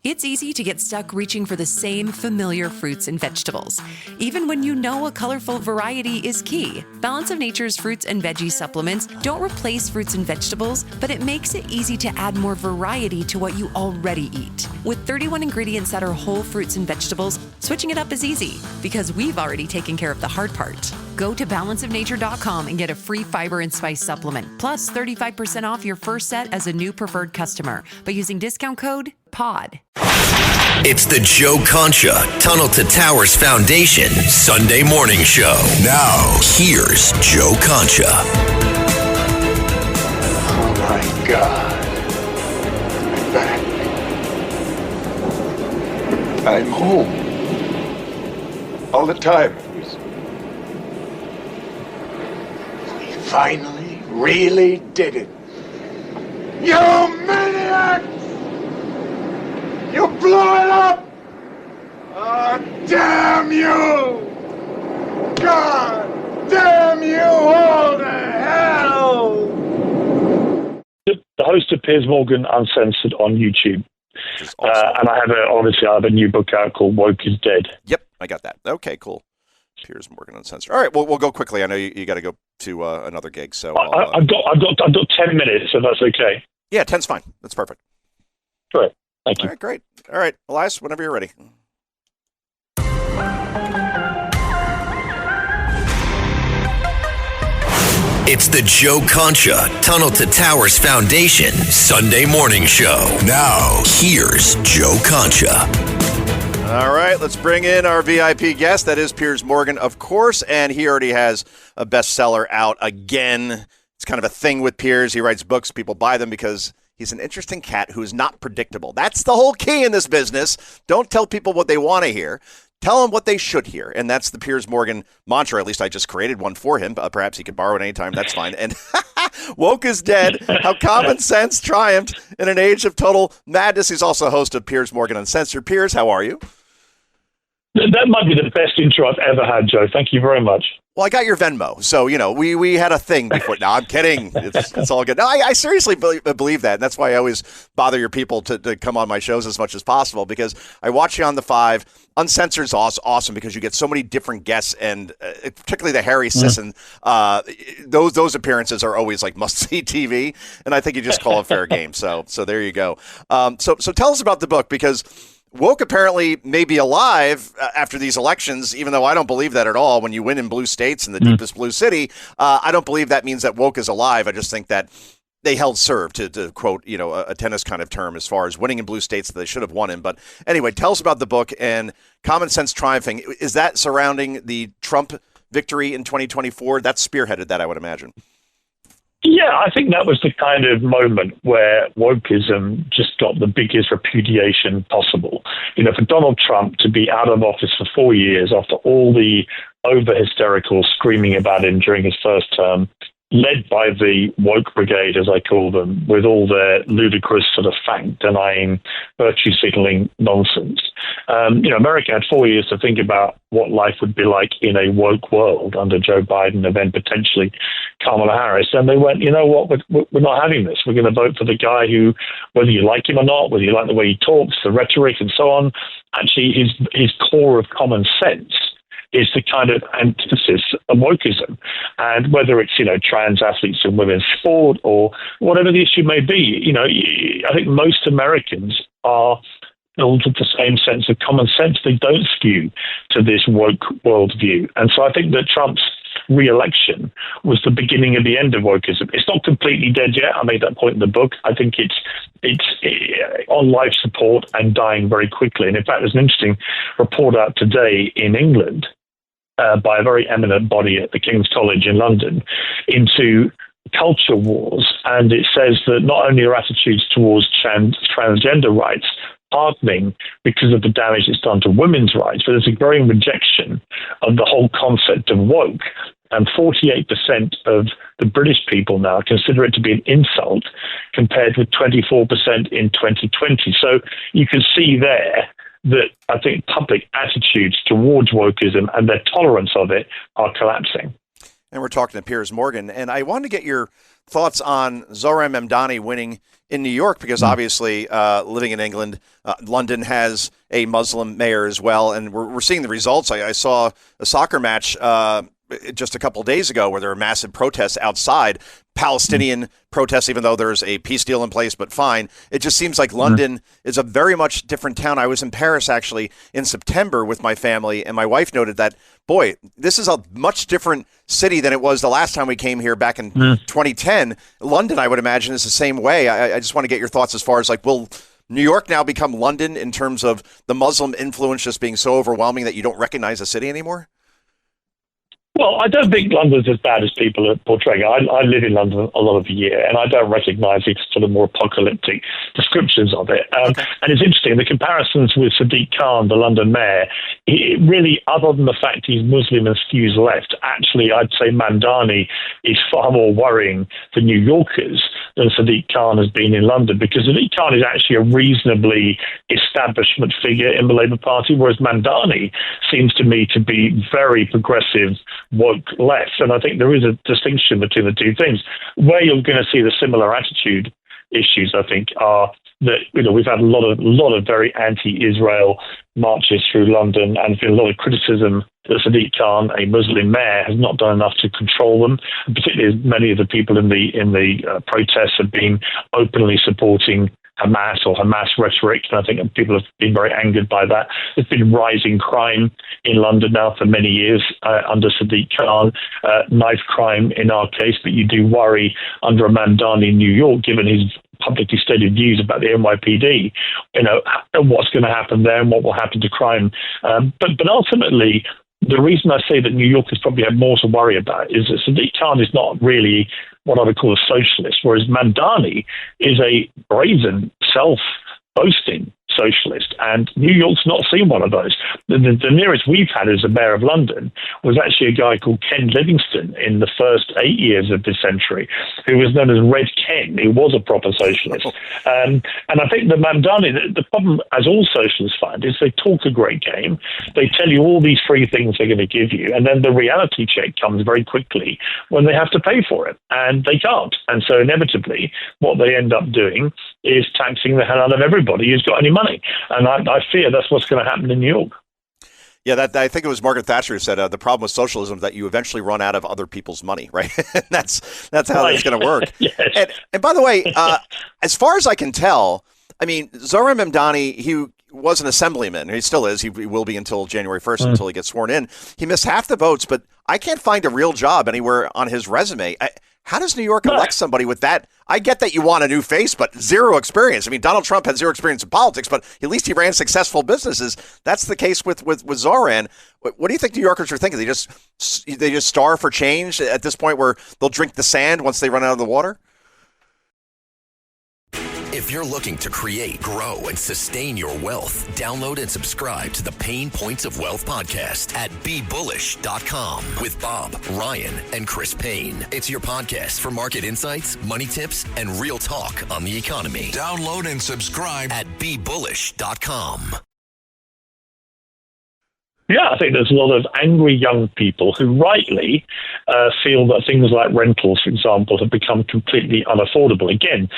It's easy to get stuck reaching for the same familiar fruits and vegetables, even when you know a colorful variety is key. Balance of Nature's fruits and veggie supplements don't replace fruits and vegetables, but it makes it easy to add more variety to what you already eat. With 31 ingredients that are whole fruits and vegetables, switching it up is easy because we've already taken care of the hard part. Go to balanceofnature.com and get a free fiber and spice supplement, plus 35% off your first set as a new preferred customer by using discount code POD. It's the Joe Concha Tunnel to Towers Foundation Sunday morning show. Now, here's Joe Concha. Oh my God. I'm back. I'm home. All the time. We finally really did it. You maniacs! You blew it up! Oh, damn you! God damn you all to hell! The host of Piers Morgan Uncensored on YouTube. Awesome. And I have a new book out called Woke is Dead. Yep, I got that. Okay, cool. Piers Morgan Uncensored. All right, well, we'll go quickly. I know you got to go to another gig, so I've got 10 minutes, if that's okay. Yeah, 10's fine. That's perfect. Great. Thank you. All right, great. All right, Elias, whenever you're ready. It's the Joe Concha Tunnel to Towers Foundation Sunday morning show. Now, here's Joe Concha. All right, let's bring in our VIP guest. That is Piers Morgan, of course, and he already has a bestseller out again. It's kind of a thing with Piers. He writes books. People buy them because he's an interesting cat who is not predictable. That's the whole key in this business. Don't tell people what they want to hear. Tell them what they should hear. And that's the Piers Morgan mantra. At least I just created one for him. Perhaps he could borrow it anytime. That's fine. And woke is dead. How common sense triumphed in an age of total madness. He's also host of Piers Morgan Uncensored. Piers, how are you? That might be the best intro I've ever had, Joe. Thank you very much. Well, I got your Venmo, so, we had a thing before. No, I'm kidding. It's all good. No, I seriously believe that, and that's why I always bother your people to come on my shows as much as possible, because I watch you on the 5. Uncensored is awesome because you get so many different guests, and particularly the Harry Sisson. Those appearances are always like must-see TV, and I think you just call it fair game. So there you go. So tell us about the book, because woke apparently may be alive after these elections, even though I don't believe that at all. When you win in blue states in the deepest blue city, I don't believe that means that woke is alive. I just think that they held serve, to quote, a tennis kind of term, as far as winning in blue states that they should have won in. But anyway, tell us about the book and common sense triumphing. Is that surrounding the Trump victory in 2024? That's spearheaded that, I would imagine. Yeah, I think that was the kind of moment where wokeism just got the biggest repudiation possible. For Donald Trump to be out of office for 4 years after all the over-hysterical screaming about him during his first term, led by the woke brigade, as I call them, with all their ludicrous sort of fact-denying, virtue-signaling nonsense. America had 4 years to think about what life would be like in a woke world under Joe Biden and then potentially Kamala Harris. And they went, you know what, we're not having this. We're going to vote for the guy who, whether you like him or not, whether you like the way he talks, the rhetoric and so on, actually his core of common sense is the kind of antithesis of wokeism. And whether it's, trans athletes in women's sport or whatever the issue may be, I think most Americans are filled with the same sense of common sense. They don't skew to this woke worldview. And so I think that Trump's re-election was the beginning of the end of wokeism. It's not completely dead yet. I made that point in the book. I think it's on life support and dying very quickly. And in fact, there's an interesting report out today in England by a very eminent body at the King's College in London into culture wars. And it says that not only are attitudes towards transgender rights hardening because of the damage it's done to women's rights, but there's a growing rejection of the whole concept of woke. And 48% of the British people now consider it to be an insult, compared with 24% in 2020. So you can see there that I think public attitudes towards wokeism and their tolerance of it are collapsing. And we're talking to Piers Morgan. And I wanted to get your thoughts on Zohran Mamdani winning in New York, because obviously living in England, London has a Muslim mayor as well. And we're seeing the results. I saw a soccer match just a couple of days ago where there were massive protests outside, Palestinian protests, even though there's a peace deal in place, but fine. It just seems like London is a very much different town. I was in Paris actually in September with my family, and my wife noted that, boy, this is a much different city than it was the last time we came here back in 2010. London, I would imagine, is the same way. I just want to get your thoughts as far as like, will New York now become London in terms of the Muslim influence just being so overwhelming that you don't recognize the city anymore? Well, I don't think London's as bad as people are portraying. I live in London a lot of the year, and I don't recognise these sort of more apocalyptic descriptions of it. Okay. And it's interesting, the comparisons with Sadiq Khan, the London mayor, it really, other than the fact he's Muslim and skews left, actually, I'd say Mamdani is far more worrying for New Yorkers than Sadiq Khan has been in London, because Sadiq Khan is actually a reasonably establishment figure in the Labour Party, whereas Mamdani seems to me to be very progressive, woke left. And I think there is a distinction between the two things. Where you're going to see the similar attitude issues, I think, are that, you know, we've had a lot of very anti-Israel marches through London, and been a lot of criticism that Sadiq Khan, a Muslim mayor, has not done enough to control them. And particularly, as many of the people in the protests have been openly supporting Hamas or Hamas rhetoric, and I think people have been very angered by that. There's been rising crime in London now for many years under Sadiq Khan, knife crime in our case, but you do worry under a Mamdani in New York, given his publicly stated views about the NYPD, you know, what's going to happen there and what will happen to crime. But ultimately, the reason I say that New Yorkers probably have more to worry about is that Sadiq Khan is not really what I would call a socialist, whereas Mamdani is a brazen, self-boasting socialist, and New York's not seen one of those. The nearest we've had as a mayor of London was actually a guy called Ken Livingstone in the first 8 years of this century, who was known as Red Ken. He was a proper socialist. And I think the Mamdani, the problem, as all socialists find, is they talk a great game. They tell you all these free things they're going to give you, and then the reality check comes very quickly when they have to pay for it, and they can't. And so inevitably, what they end up doing is taxing the hell out of everybody who's got any money. And I fear that's what's going to happen in New York. Yeah, I think it was Margaret Thatcher who said the problem with socialism is that you eventually run out of other people's money, right? that's how it's going to work. Yes. And by the way, as far as I can tell, I mean, Zohran Mamdani, he was an assemblyman. He still is. He will be until January 1st, until he gets sworn in. He missed half the votes, but I can't find a real job anywhere on his resume. How does New York elect somebody with that? I get that you want a new face, but zero experience. I mean, Donald Trump had zero experience in politics, but at least he ran successful businesses. That's the case with Zohran. What do you think New Yorkers are thinking? They just starve for change at this point, where they'll drink the sand once they run out of the water? If you're looking to create, grow, and sustain your wealth, download and subscribe to the Pain Points of Wealth podcast at BeBullish.com with Bob, Ryan, and Chris Payne. It's your podcast for market insights, money tips, and real talk on the economy. Download and subscribe at BeBullish.com. Yeah, I think there's a lot of angry young people who rightly feel that things like rentals, for example, have become completely unaffordable. Again,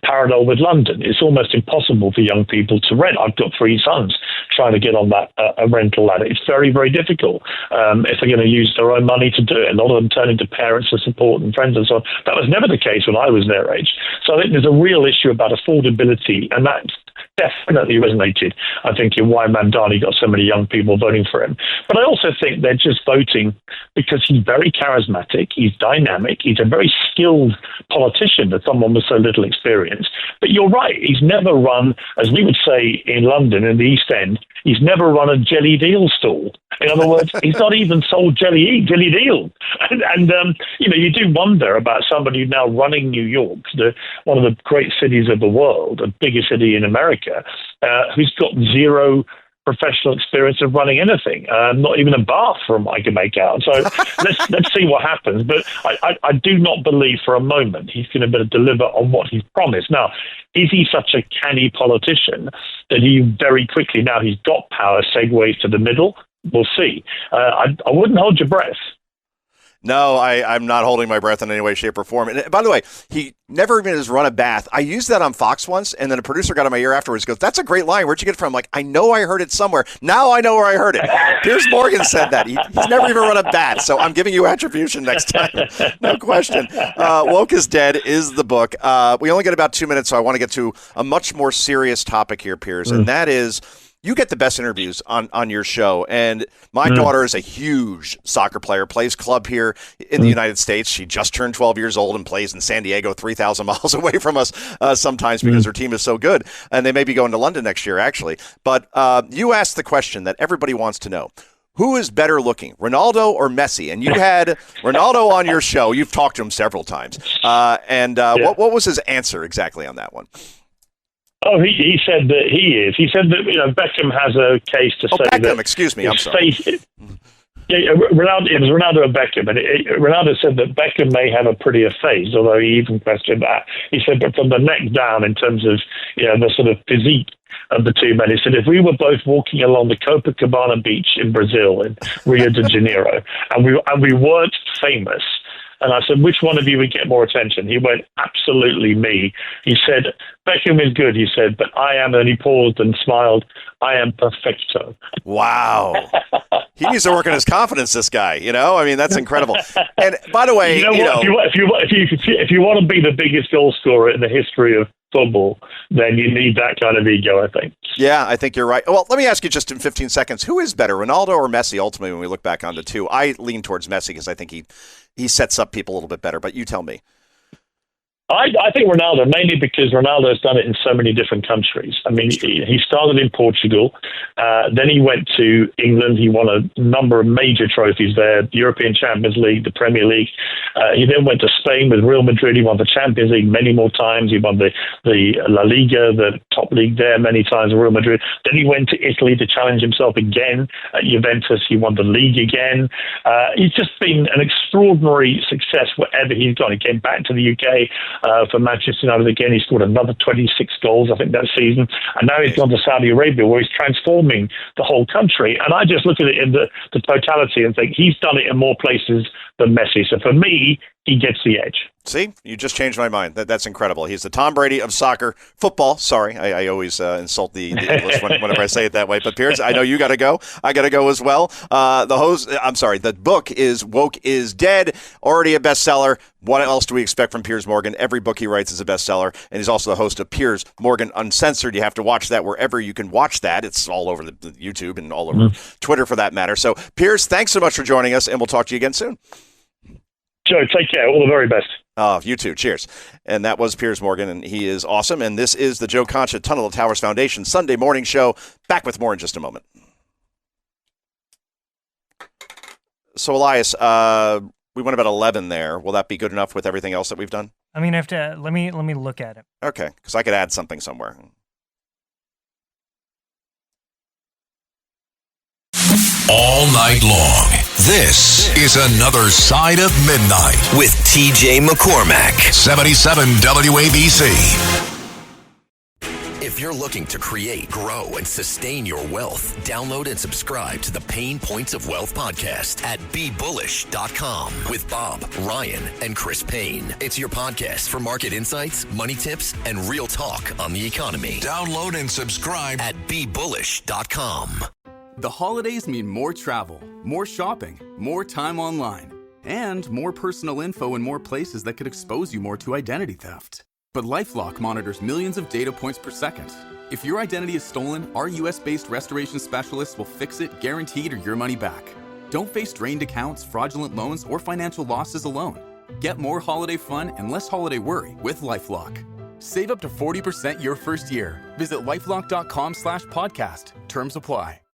parallel with London, it's almost impossible for young people to rent. I've got 3 sons trying to get on that a rental ladder. It's very, very difficult if they're going to use their own money to do it. A lot of them turning to parents for support and friends and so on. That was never the case when I was their age. So I think there's a real issue about affordability, and that's definitely resonated, I think, in why Mamdani got so many young people voting for him. But I also think they're just voting because he's very charismatic, he's dynamic, he's a very skilled politician for someone with so little experience. But you're right, he's never run, as we would say in London, in the East End, he's never run a jelly deal stall. In other words, he's not even sold jelly deal. And you know, you do wonder about somebody now running New York, one of the great cities of the world, the biggest city in America, who's got zero professional experience of running anything, not even a bathroom I can make out. So let's see what happens. But I do not believe for a moment he's going to be able to deliver on what he's promised. Now, is he such a canny politician that he very quickly, now he's got power, segues to the middle? We'll see. I wouldn't hold your breath. No, I'm not holding my breath in any way, shape, or form. And by the way, he never even has run a bath. I used that on Fox once, and then a producer got in my ear afterwards and goes, "That's a great line. Where'd you get it from?" I'm like, I know I heard it somewhere. Now I know where I heard it. Piers Morgan said that. He's never even run a bath, so I'm giving you attribution next time. No question. Woke is Dead is the book. We only get about 2 minutes, so I want to get to a much more serious topic here, Piers, and that is, you get the best interviews on your show, and my daughter is a huge soccer player, plays club here in the United States. She just turned 12 years old and plays in San Diego, 3,000 miles away from us sometimes because her team is so good, and they may be going to London next year, actually. But you asked the question that everybody wants to know. Who is better looking, Ronaldo or Messi? And you had Ronaldo on your show. You've talked to him several times. What was his answer exactly on that one? Oh, he said that he is. He said that Beckham has a case to say Beckham, that. Excuse me, I'm sorry. Ronaldo, it was Ronaldo and Beckham, and Ronaldo said that Beckham may have a prettier face, although he even questioned that. He said, but from the neck down, in terms of the sort of physique of the two men, he said, if we were both walking along the Copacabana beach in Brazil, in Rio de Janeiro, and we weren't famous. And I said, which one of you would get more attention? He went, absolutely me. He said, Beckham is good, he said, but I am, and he paused and smiled, I am perfecto. Wow. He needs to work on his confidence, this guy. I mean, that's incredible. And by the way, if you want to be the biggest goal scorer in the history of football, then you need that kind of ego, I think. Yeah, I think you're right. Well, let me ask you just in 15 seconds, who is better, Ronaldo or Messi, ultimately, when we look back on the two? I lean towards Messi because I think he sets up people a little bit better, but you tell me. I think Ronaldo, mainly because Ronaldo has done it in so many different countries. I mean, he started in Portugal, then he went to England. He won a number of major trophies there, the European Champions League, the Premier League. He then went to Spain with Real Madrid. He won the Champions League many more times. He won the La Liga, the top league there, many times with Real Madrid. Then he went to Italy to challenge himself again at Juventus. He won the league again. He's just been an extraordinary success wherever he's gone. He came back to the UK. For Manchester United again, he scored another 26 goals, I think, that season. And now he's gone to Saudi Arabia, where he's transforming the whole country. And I just look at it in the totality and think he's done it in more places than Messi. So for me, he gets the edge. See, you just changed my mind. That's incredible. He's the Tom Brady of football. Sorry, I always insult the English whenever I say it that way. But Piers, I know you got to go. I got to go as well. The book is Woke is Dead, already a bestseller. What else do we expect from Piers Morgan? Every book he writes is a bestseller, and he's also the host of Piers Morgan Uncensored. You have to watch that wherever you can watch that. It's all over the YouTube and all over Twitter for that matter. So, Piers, thanks so much for joining us, and we'll talk to you again soon. Joe, take care. All the very best. You too. Cheers. And that was Piers Morgan, and he is awesome. And this is the Joe Concha Tunnel of Towers Foundation Sunday morning show. Back with more in just a moment. So, Elias, we went about 11 there. Will that be good enough with everything else that we've done? I mean, I have to let me look at it. Okay, because I could add something somewhere. All night long. This is Another Side of Midnight with TJ McCormack, 77 WABC. If you're looking to create, grow, and sustain your wealth, download and subscribe to the Pain Points of Wealth podcast at BeBullish.com with Bob, Ryan, and Chris Payne. It's your podcast for market insights, money tips, and real talk on the economy. Download and subscribe at BeBullish.com. The holidays mean more travel, more shopping, more time online, and more personal info in more places that could expose you more to identity theft. But LifeLock monitors millions of data points per second. If your identity is stolen, our US-based restoration specialists will fix it, guaranteed, or your money back. Don't face drained accounts, fraudulent loans, or financial losses alone. Get more holiday fun and less holiday worry with LifeLock. Save up to 40% your first year. Visit LifeLock.com/podcast. Terms apply.